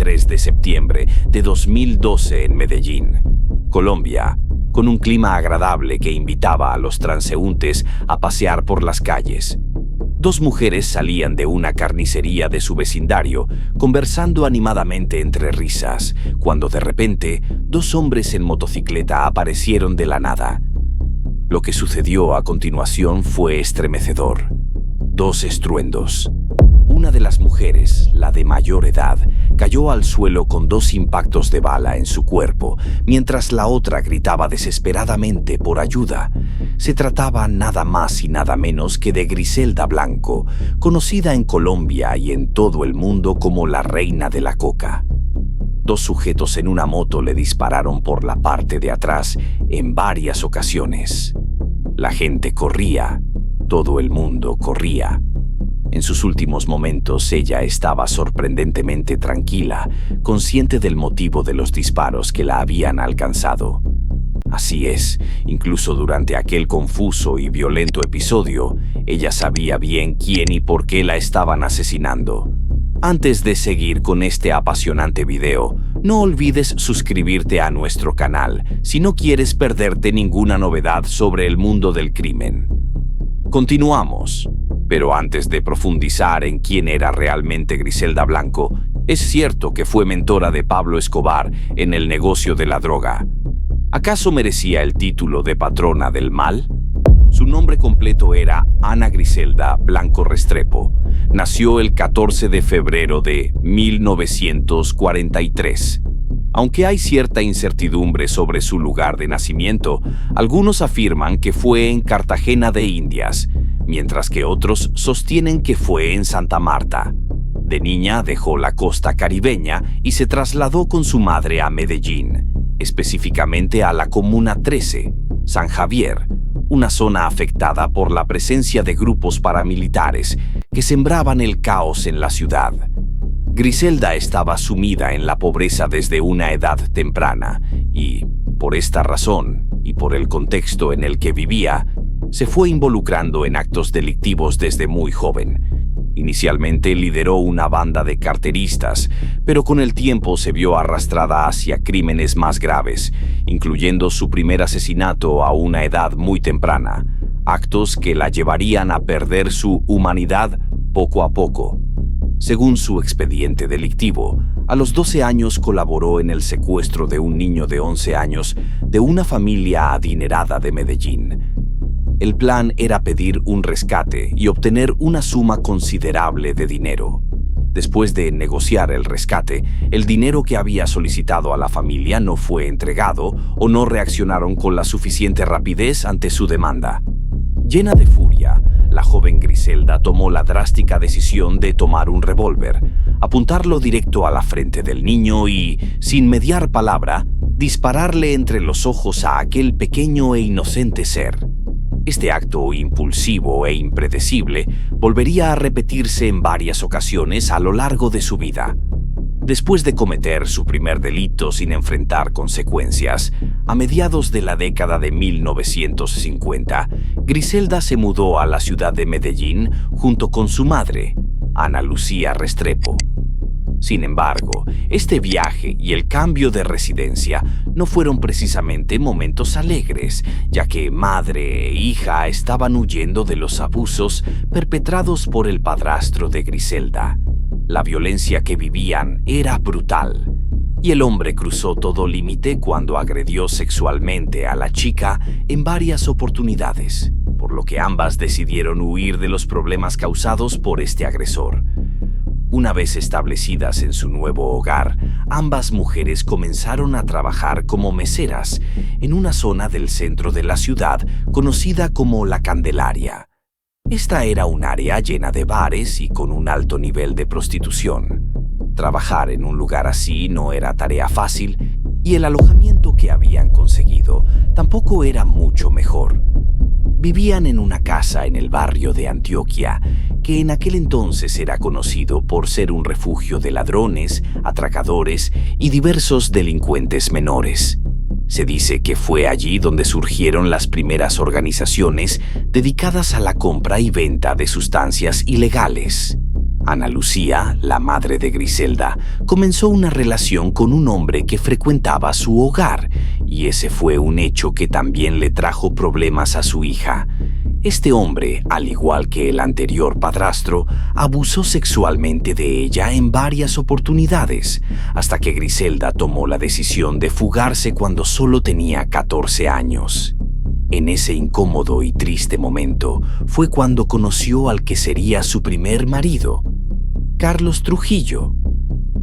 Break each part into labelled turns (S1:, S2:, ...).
S1: 23 de septiembre de 2012 en Medellín, Colombia, con un clima agradable que invitaba a los transeúntes a pasear por las calles. Dos mujeres salían de una carnicería de su vecindario, conversando animadamente entre risas, cuando de repente dos hombres en motocicleta aparecieron de la nada. Lo que sucedió a continuación fue estremecedor. Dos estruendos. Una de las mujeres, la de mayor edad, cayó al suelo con 2 impactos de bala en su cuerpo, mientras la otra gritaba desesperadamente por ayuda. Se trataba nada más y nada menos que de Griselda Blanco, conocida en Colombia y en todo el mundo como la reina de la coca. 2 sujetos en una moto le dispararon por la parte de atrás en varias ocasiones. La gente corría, todo el mundo corría. En sus últimos momentos ella estaba sorprendentemente tranquila, consciente del motivo de los disparos que la habían alcanzado. Así es, incluso durante aquel confuso y violento episodio, ella sabía bien quién y por qué la estaban asesinando. Antes de seguir con este apasionante video, no olvides suscribirte a nuestro canal si no quieres perderte ninguna novedad sobre el mundo del crimen. Continuamos. Pero antes de profundizar en quién era realmente Griselda Blanco, es cierto que fue mentora de Pablo Escobar en el negocio de la droga. ¿Acaso merecía el título de patrona del mal? Su nombre completo era Ana Griselda Blanco Restrepo. Nació el 14 de febrero de 1943. Aunque hay cierta incertidumbre sobre su lugar de nacimiento, algunos afirman que fue en Cartagena de Indias, mientras que otros sostienen que fue en Santa Marta. De niña dejó la costa caribeña y se trasladó con su madre a Medellín, específicamente a la Comuna 13, San Javier, una zona afectada por la presencia de grupos paramilitares que sembraban el caos en la ciudad. Griselda estaba sumida en la pobreza desde una edad temprana y, por esta razón y por el contexto en el que vivía, se fue involucrando en actos delictivos desde muy joven. Inicialmente lideró una banda de carteristas, pero con el tiempo se vio arrastrada hacia crímenes más graves, incluyendo su primer asesinato a una edad muy temprana, actos que la llevarían a perder su humanidad poco a poco. Según su expediente delictivo, a los 12 años colaboró en el secuestro de un niño de 11 años de una familia adinerada de Medellín. El plan era pedir un rescate y obtener una suma considerable de dinero. Después de negociar el rescate, el dinero que había solicitado a la familia no fue entregado o no reaccionaron con la suficiente rapidez ante su demanda. Llena de furia, la joven Griselda tomó la drástica decisión de tomar un revólver, apuntarlo directo a la frente del niño y, sin mediar palabra, dispararle entre los ojos a aquel pequeño e inocente ser. Este acto impulsivo e impredecible volvería a repetirse en varias ocasiones a lo largo de su vida. Después de cometer su primer delito sin enfrentar consecuencias, a mediados de la década de 1950, Griselda se mudó a la ciudad de Medellín junto con su madre, Ana Lucía Restrepo. Sin embargo, este viaje y el cambio de residencia no fueron precisamente momentos alegres, ya que madre e hija estaban huyendo de los abusos perpetrados por el padrastro de Griselda. La violencia que vivían era brutal, y el hombre cruzó todo límite cuando agredió sexualmente a la chica en varias oportunidades, por lo que ambas decidieron huir de los problemas causados por este agresor. Una vez establecidas en su nuevo hogar, ambas mujeres comenzaron a trabajar como meseras en una zona del centro de la ciudad conocida como La Candelaria. Esta era un área llena de bares y con un alto nivel de prostitución. Trabajar en un lugar así no era tarea fácil y el alojamiento que habían conseguido tampoco era mucho mejor. Vivían en una casa en el barrio de Antioquia, que en aquel entonces era conocido por ser un refugio de ladrones, atracadores y diversos delincuentes menores. Se dice que fue allí donde surgieron las primeras organizaciones dedicadas a la compra y venta de sustancias ilegales. Ana Lucía, la madre de Griselda, comenzó una relación con un hombre que frecuentaba su hogar, y ese fue un hecho que también le trajo problemas a su hija. Este hombre, al igual que el anterior padrastro, abusó sexualmente de ella en varias oportunidades, hasta que Griselda tomó la decisión de fugarse cuando solo tenía 14 años. En ese incómodo y triste momento fue cuando conoció al que sería su primer marido, Carlos Trujillo.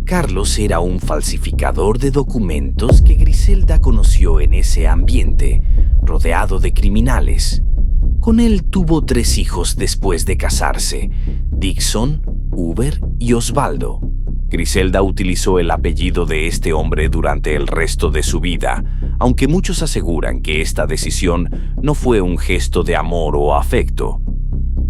S1: Carlos era un falsificador de documentos que Griselda conoció en ese ambiente, rodeado de criminales. Con él tuvo 3 hijos después de casarse: Dixon, Uber y Osvaldo. Griselda utilizó el apellido de este hombre durante el resto de su vida, aunque muchos aseguran que esta decisión no fue un gesto de amor o afecto.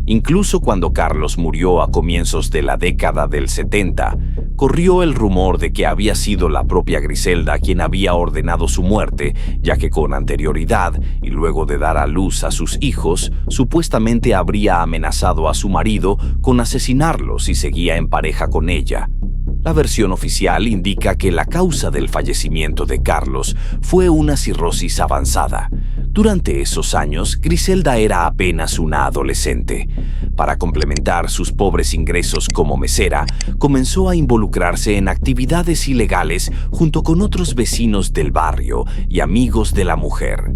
S1: Incluso cuando Carlos murió a comienzos de la década del 70, corrió el rumor de que había sido la propia Griselda quien había ordenado su muerte, ya que con anterioridad y luego de dar a luz a sus hijos, supuestamente habría amenazado a su marido con asesinarlo si seguía en pareja con ella. La versión oficial indica que la causa del fallecimiento de Carlos fue una cirrosis avanzada. Durante esos años, Griselda era apenas una adolescente. Para complementar sus pobres ingresos como mesera, comenzó a involucrarse en actividades ilegales junto con otros vecinos del barrio y amigos de la mujer.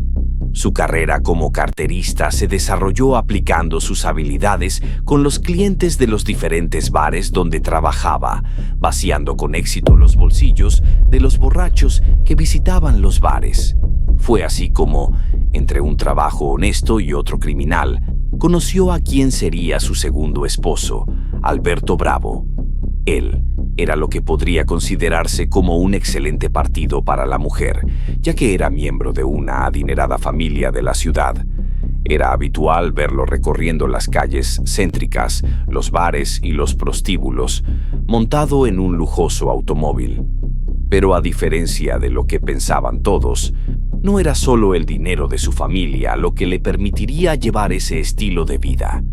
S1: Su carrera como carterista se desarrolló aplicando sus habilidades con los clientes de los diferentes bares donde trabajaba, vaciando con éxito los bolsillos de los borrachos que visitaban los bares. Fue así como, entre un trabajo honesto y otro criminal, conoció a quien sería su segundo esposo, Alberto Bravo. Él era lo que podría considerarse como un excelente partido para la mujer, ya que era miembro de una adinerada familia de la ciudad. Era habitual verlo recorriendo las calles céntricas, los bares y los prostíbulos, montado en un lujoso automóvil. Pero a diferencia de lo que pensaban todos, no era solo el dinero de su familia lo que le permitiría llevar ese estilo de vida.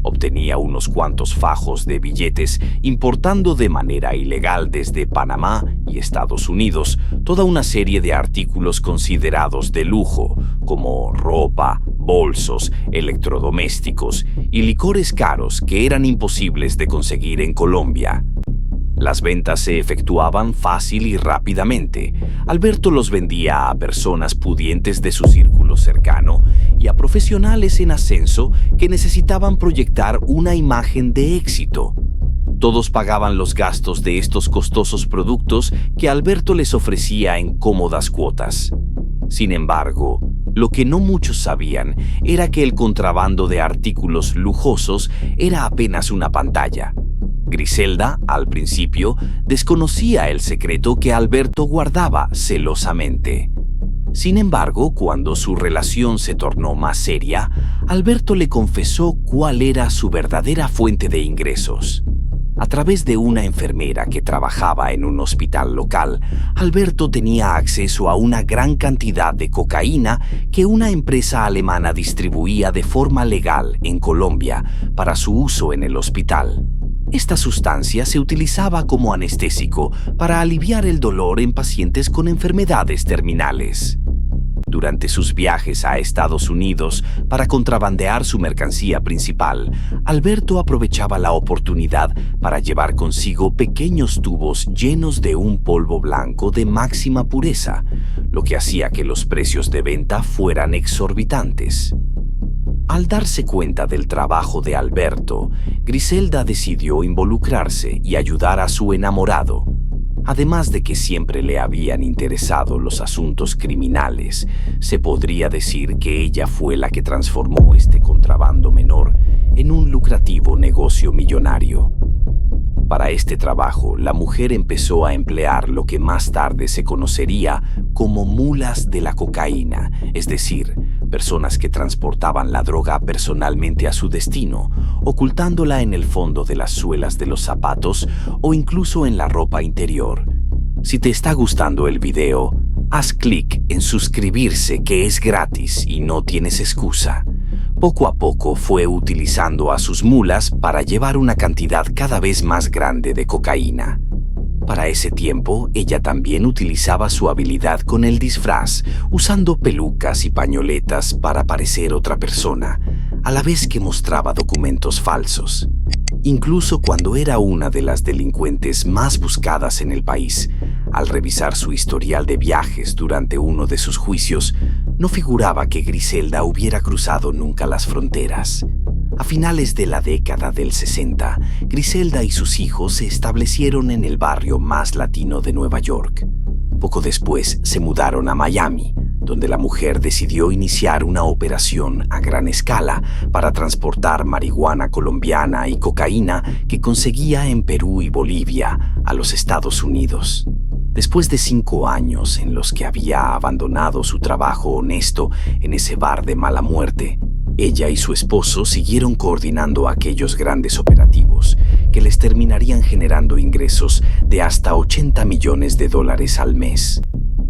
S1: Obtenía unos cuantos fajos de billetes importando de manera ilegal desde Panamá y Estados Unidos toda una serie de artículos considerados de lujo, como ropa, bolsos, electrodomésticos y licores caros que eran imposibles de conseguir en Colombia. Las ventas se efectuaban fácil y rápidamente. Alberto los vendía a personas pudientes de su círculo cercano y a profesionales en ascenso que necesitaban proyectar una imagen de éxito. Todos pagaban los gastos de estos costosos productos que Alberto les ofrecía en cómodas cuotas. Sin embargo, lo que no muchos sabían era que el contrabando de artículos lujosos era apenas una pantalla. Griselda, al principio, desconocía el secreto que Alberto guardaba celosamente. Sin embargo, cuando su relación se tornó más seria, Alberto le confesó cuál era su verdadera fuente de ingresos. A través de una enfermera que trabajaba en un hospital local, Alberto tenía acceso a una gran cantidad de cocaína que una empresa alemana distribuía de forma legal en Colombia para su uso en el hospital. Esta sustancia se utilizaba como anestésico para aliviar el dolor en pacientes con enfermedades terminales. Durante sus viajes a Estados Unidos para contrabandear su mercancía principal, Alberto aprovechaba la oportunidad para llevar consigo pequeños tubos llenos de un polvo blanco de máxima pureza, lo que hacía que los precios de venta fueran exorbitantes. Al darse cuenta del trabajo de Alberto, Griselda decidió involucrarse y ayudar a su enamorado. Además de que siempre le habían interesado los asuntos criminales, se podría decir que ella fue la que transformó este contrabando menor en un lucrativo negocio millonario. Para este trabajo, la mujer empezó a emplear lo que más tarde se conocería como mulas de la cocaína, es decir, personas que transportaban la droga personalmente a su destino, ocultándola en el fondo de las suelas de los zapatos o incluso en la ropa interior. Si te está gustando el video, haz clic en suscribirse, que es gratis y no tienes excusa. Poco a poco fue utilizando a sus mulas para llevar una cantidad cada vez más grande de cocaína. Para ese tiempo, ella también utilizaba su habilidad con el disfraz, usando pelucas y pañoletas para parecer otra persona, a la vez que mostraba documentos falsos. Incluso cuando era una de las delincuentes más buscadas en el país, al revisar su historial de viajes durante uno de sus juicios, no figuraba que Griselda hubiera cruzado nunca las fronteras. A finales de la década del 60, Griselda y sus hijos se establecieron en el barrio más latino de Nueva York. Poco después se mudaron a Miami, donde la mujer decidió iniciar una operación a gran escala para transportar marihuana colombiana y cocaína que conseguía en Perú y Bolivia a los Estados Unidos. Después de 5 años en los que había abandonado su trabajo honesto en ese bar de mala muerte, ella y su esposo siguieron coordinando aquellos grandes operativos que les terminarían generando ingresos de hasta $80 millones al mes.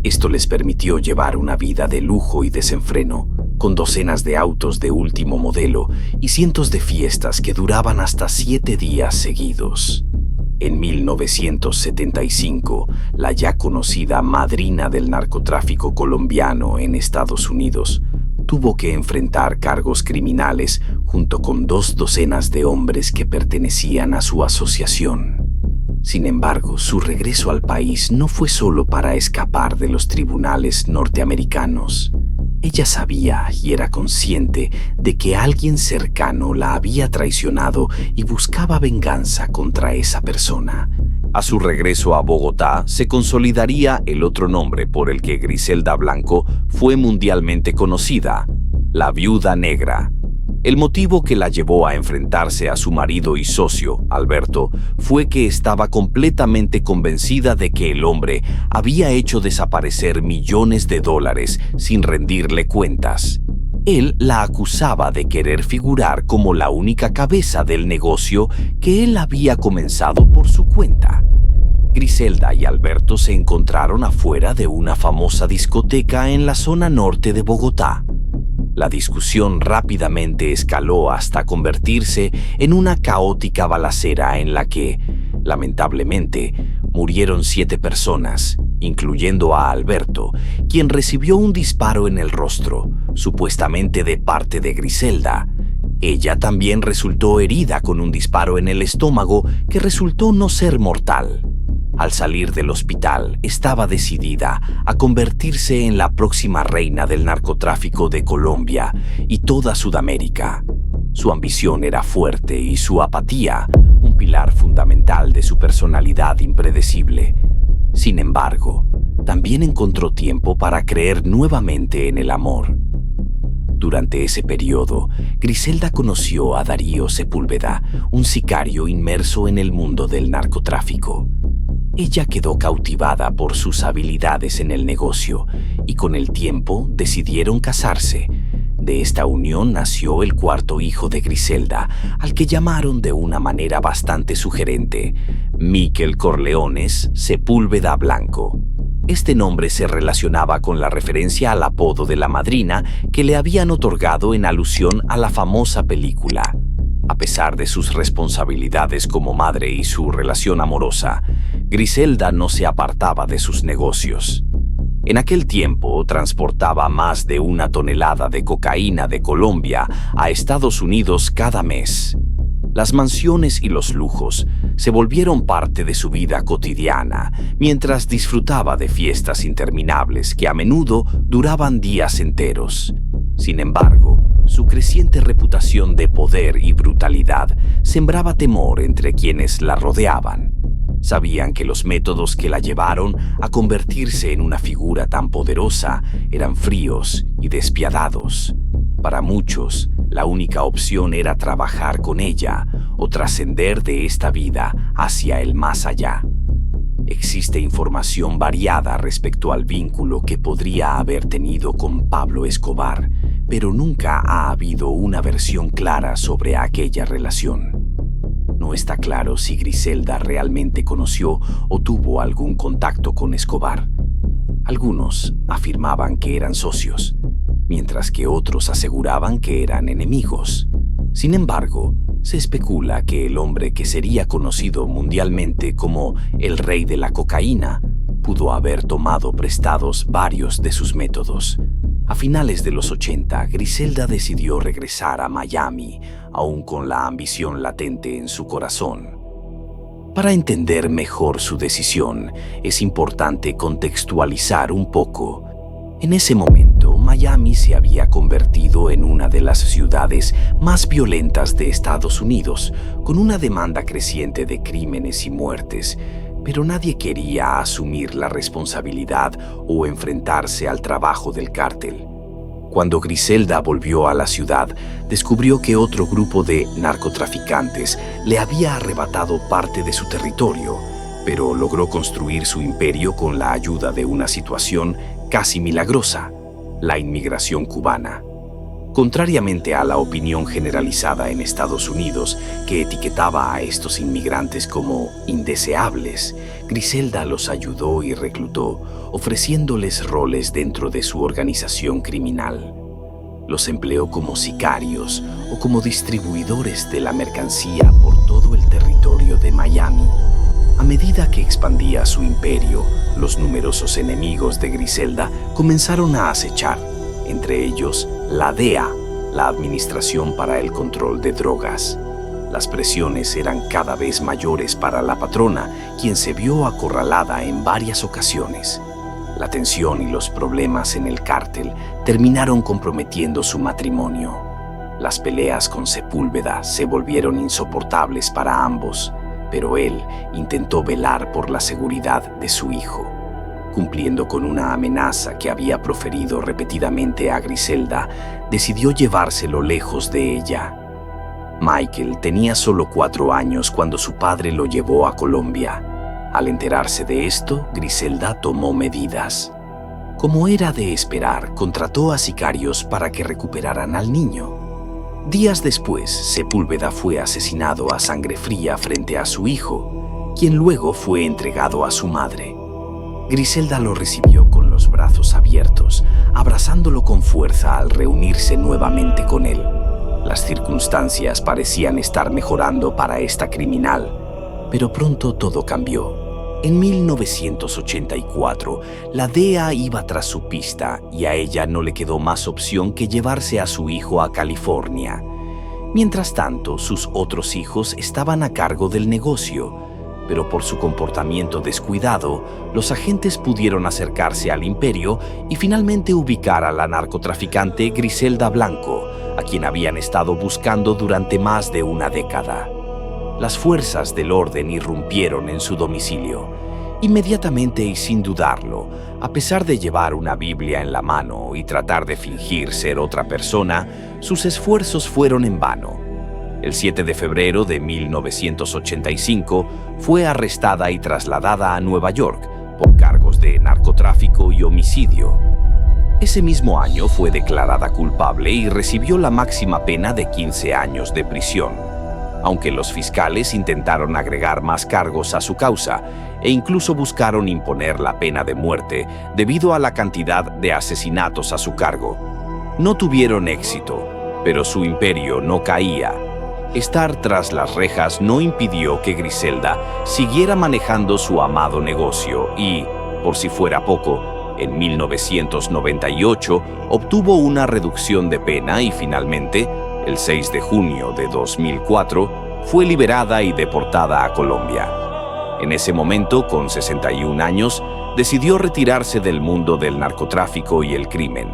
S1: Esto les permitió llevar una vida de lujo y desenfreno, con docenas de autos de último modelo y cientos de fiestas que duraban hasta 7 días seguidos. En 1975, la ya conocida madrina del narcotráfico colombiano en Estados Unidos tuvo que enfrentar cargos criminales junto con 2 docenas de hombres que pertenecían a su asociación. Sin embargo, su regreso al país no fue solo para escapar de los tribunales norteamericanos. Ella sabía y era consciente de que alguien cercano la había traicionado y buscaba venganza contra esa persona. A su regreso a Bogotá se consolidaría el otro nombre por el que Griselda Blanco fue mundialmente conocida: la Viuda Negra. El motivo que la llevó a enfrentarse a su marido y socio, Alberto, fue que estaba completamente convencida de que el hombre había hecho desaparecer millones de dólares sin rendirle cuentas. Él la acusaba de querer figurar como la única cabeza del negocio que él había comenzado por su cuenta. Griselda y Alberto se encontraron afuera de una famosa discoteca en la zona norte de Bogotá. La discusión rápidamente escaló hasta convertirse en una caótica balacera en la que, lamentablemente, murieron 7 personas, incluyendo a Alberto, quien recibió un disparo en el rostro, supuestamente de parte de Griselda. Ella también resultó herida con un disparo en el estómago que resultó no ser mortal. Al salir del hospital, estaba decidida a convertirse en la próxima reina del narcotráfico de Colombia y toda Sudamérica. Su ambición era fuerte y su apatía, un pilar fundamental de su personalidad impredecible. Sin embargo, también encontró tiempo para creer nuevamente en el amor. Durante ese periodo, Griselda conoció a Darío Sepúlveda, un sicario inmerso en el mundo del narcotráfico. Ella quedó cautivada por sus habilidades en el negocio y con el tiempo decidieron casarse. De esta unión nació el 4º hijo de Griselda, al que llamaron de una manera bastante sugerente Mikel Corleones Sepúlveda Blanco. Este nombre se relacionaba con la referencia al apodo de la madrina que le habían otorgado en alusión a la famosa película. A pesar de sus responsabilidades como madre y su relación amorosa, Griselda no se apartaba de sus negocios. En aquel tiempo transportaba más de 1 tonelada de cocaína de Colombia a Estados Unidos cada mes. Las mansiones y los lujos se volvieron parte de su vida cotidiana, mientras disfrutaba de fiestas interminables que a menudo duraban días enteros. Sin embargo, su creciente reputación de poder y brutalidad sembraba temor entre quienes la rodeaban. Sabían que los métodos que la llevaron a convertirse en una figura tan poderosa eran fríos y despiadados. Para muchos, la única opción era trabajar con ella o trascender de esta vida hacia el más allá. Existe información variada respecto al vínculo que podría haber tenido con Pablo Escobar, pero nunca ha habido una versión clara sobre aquella relación. No está claro si Griselda realmente conoció o tuvo algún contacto con Escobar. Algunos afirmaban que eran socios, mientras que otros aseguraban que eran enemigos. Sin embargo, se especula que el hombre que sería conocido mundialmente como el rey de la cocaína pudo haber tomado prestados varios de sus métodos. A finales de los 80, Griselda decidió regresar a Miami, aún con la ambición latente en su corazón. Para entender mejor su decisión, es importante contextualizar un poco. En ese momento, Miami se había convertido en una de las ciudades más violentas de Estados Unidos, con una demanda creciente de crímenes y muertes, pero nadie quería asumir la responsabilidad o enfrentarse al trabajo del cártel. Cuando Griselda volvió a la ciudad, descubrió que otro grupo de narcotraficantes le había arrebatado parte de su territorio, pero logró construir su imperio con la ayuda de una situación casi milagrosa: la inmigración cubana. Contrariamente a la opinión generalizada en Estados Unidos, que etiquetaba a estos inmigrantes como indeseables, Griselda los ayudó y reclutó, ofreciéndoles roles dentro de su organización criminal. Los empleó como sicarios o como distribuidores de la mercancía por todo el territorio de Miami. A medida que expandía su imperio, los numerosos enemigos de Griselda comenzaron a acechar, entre ellos la DEA, la Administración para el Control de Drogas. Las presiones eran cada vez mayores para la patrona, quien se vio acorralada en varias ocasiones. La tensión y los problemas en el cártel terminaron comprometiendo su matrimonio. Las peleas con Sepúlveda se volvieron insoportables para ambos, pero él intentó velar por la seguridad de su hijo. Cumpliendo con una amenaza que había proferido repetidamente a Griselda, decidió llevárselo lejos de ella. Michael tenía solo 4 años cuando su padre lo llevó a Colombia. Al enterarse de esto, Griselda tomó medidas. Como era de esperar, contrató a sicarios para que recuperaran al niño. Días después, Sepúlveda fue asesinado a sangre fría frente a su hijo, quien luego fue entregado a su madre. Griselda lo recibió con los brazos abiertos, abrazándolo con fuerza al reunirse nuevamente con él. Las circunstancias parecían estar mejorando para esta criminal, pero pronto todo cambió. En 1984, la DEA iba tras su pista y a ella no le quedó más opción que llevarse a su hijo a California. Mientras tanto, sus otros hijos estaban a cargo del negocio, pero por su comportamiento descuidado, los agentes pudieron acercarse al imperio y finalmente ubicar a la narcotraficante Griselda Blanco, a quien habían estado buscando durante más de una década. Las fuerzas del orden irrumpieron en su domicilio. Inmediatamente y sin dudarlo, a pesar de llevar una Biblia en la mano y tratar de fingir ser otra persona, sus esfuerzos fueron en vano. El 7 de febrero de 1985 fue arrestada y trasladada a Nueva York por cargos de narcotráfico y homicidio. Ese mismo año fue declarada culpable y recibió la máxima pena de 15 años de prisión, aunque los fiscales intentaron agregar más cargos a su causa e incluso buscaron imponer la pena de muerte debido a la cantidad de asesinatos a su cargo. No tuvieron éxito, pero su imperio no caía. Estar tras las rejas no impidió que Griselda siguiera manejando su amado negocio y, por si fuera poco, en 1998 obtuvo una reducción de pena y finalmente, el 6 de junio de 2004, fue liberada y deportada a Colombia. En ese momento, con 61 años, decidió retirarse del mundo del narcotráfico y el crimen.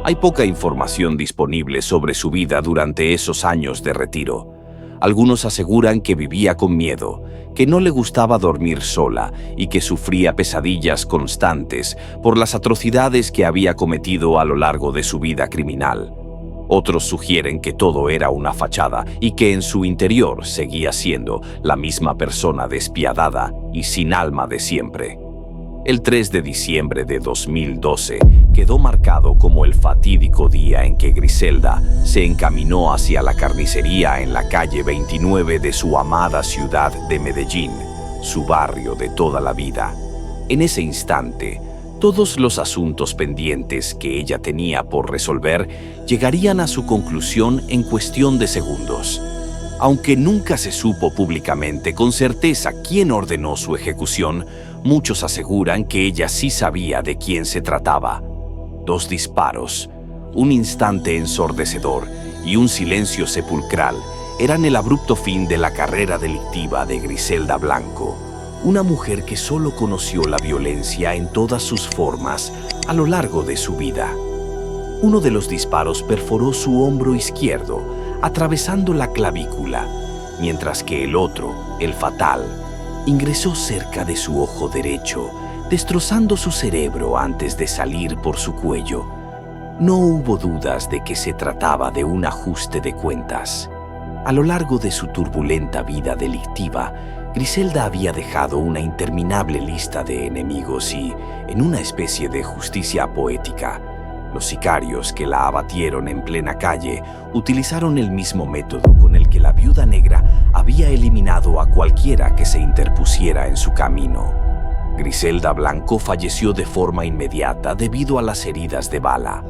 S1: Hay poca información disponible sobre su vida durante esos años de retiro. Algunos aseguran que vivía con miedo, que no le gustaba dormir sola y que sufría pesadillas constantes por las atrocidades que había cometido a lo largo de su vida criminal. Otros sugieren que todo era una fachada y que en su interior seguía siendo la misma persona despiadada y sin alma de siempre. El 3 de diciembre de 2012 quedó marcado como el fatídico día en que Griselda se encaminó hacia la carnicería en la calle 29 de su amada ciudad de Medellín, su barrio de toda la vida. En ese instante, Todos los asuntos pendientes que ella tenía por resolver llegarían a su conclusión en cuestión de segundos. Aunque nunca se supo públicamente con certeza quién ordenó su ejecución, muchos aseguran que ella sí sabía de quién se trataba. 2 disparos, un instante ensordecedor y un silencio sepulcral eran el abrupto fin de la carrera delictiva de Griselda Blanco, una mujer que solo conoció la violencia en todas sus formas a lo largo de su vida. Uno de los disparos perforó su hombro izquierdo, atravesando la clavícula, mientras que el otro, el fatal, ingresó cerca de su ojo derecho, destrozando su cerebro antes de salir por su cuello. No hubo dudas de que se trataba de un ajuste de cuentas. A lo largo de su turbulenta vida delictiva, Griselda había dejado una interminable lista de enemigos y, en una especie de justicia poética, los sicarios que la abatieron en plena calle utilizaron el mismo método con el que la Viuda Negra había eliminado a cualquiera que se interpusiera en su camino. Griselda Blanco falleció de forma inmediata debido a las heridas de bala.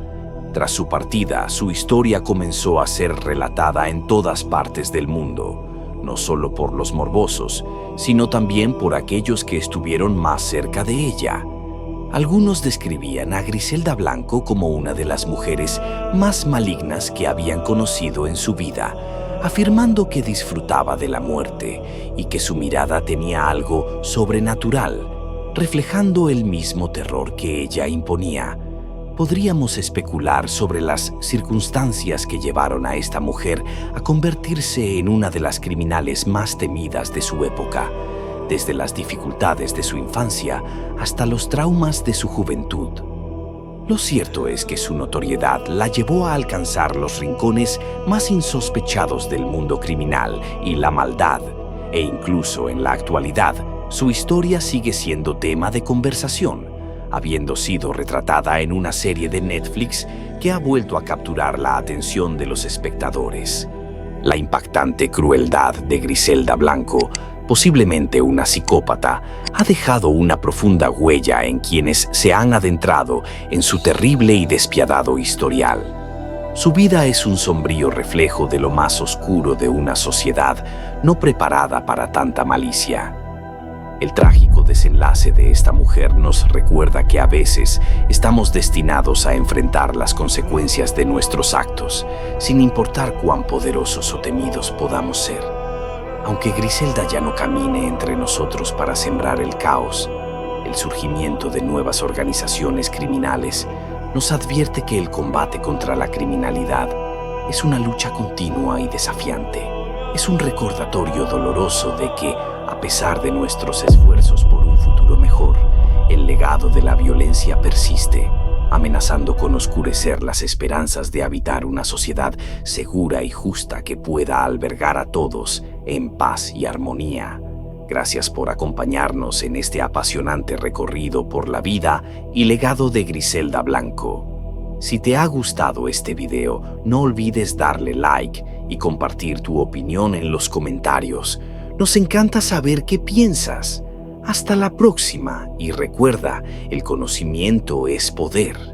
S1: Tras su partida, su historia comenzó a ser relatada en todas partes del mundo, no solo por los morbosos, sino también por aquellos que estuvieron más cerca de ella. Algunos describían a Griselda Blanco como una de las mujeres más malignas que habían conocido en su vida, afirmando que disfrutaba de la muerte y que su mirada tenía algo sobrenatural, reflejando el mismo terror que ella imponía. Podríamos especular sobre las circunstancias que llevaron a esta mujer a convertirse en una de las criminales más temidas de su época, desde las dificultades de su infancia hasta los traumas de su juventud. Lo cierto es que su notoriedad la llevó a alcanzar los rincones más insospechados del mundo criminal y la maldad, e incluso en la actualidad, su historia sigue siendo tema de conversación, habiendo sido retratada en una serie de Netflix que ha vuelto a capturar la atención de los espectadores. La impactante crueldad de Griselda Blanco, posiblemente una psicópata, ha dejado una profunda huella en quienes se han adentrado en su terrible y despiadado historial. Su vida es un sombrío reflejo de lo más oscuro de una sociedad no preparada para tanta malicia. El trágico desenlace de esta mujer nos recuerda que a veces estamos destinados a enfrentar las consecuencias de nuestros actos, sin importar cuán poderosos o temidos podamos ser. Aunque Griselda ya no camine entre nosotros para sembrar el caos, el surgimiento de nuevas organizaciones criminales nos advierte que el combate contra la criminalidad es una lucha continua y desafiante. Es un recordatorio doloroso de que, a pesar de nuestros esfuerzos por un futuro mejor, el legado de la violencia persiste, amenazando con oscurecer las esperanzas de habitar una sociedad segura y justa que pueda albergar a todos en paz y armonía. Gracias por acompañarnos en este apasionante recorrido por la vida y legado de Griselda Blanco. Si te ha gustado este video, no olvides darle like y compartir tu opinión en los comentarios. Nos encanta saber qué piensas. Hasta la próxima y recuerda, el conocimiento es poder.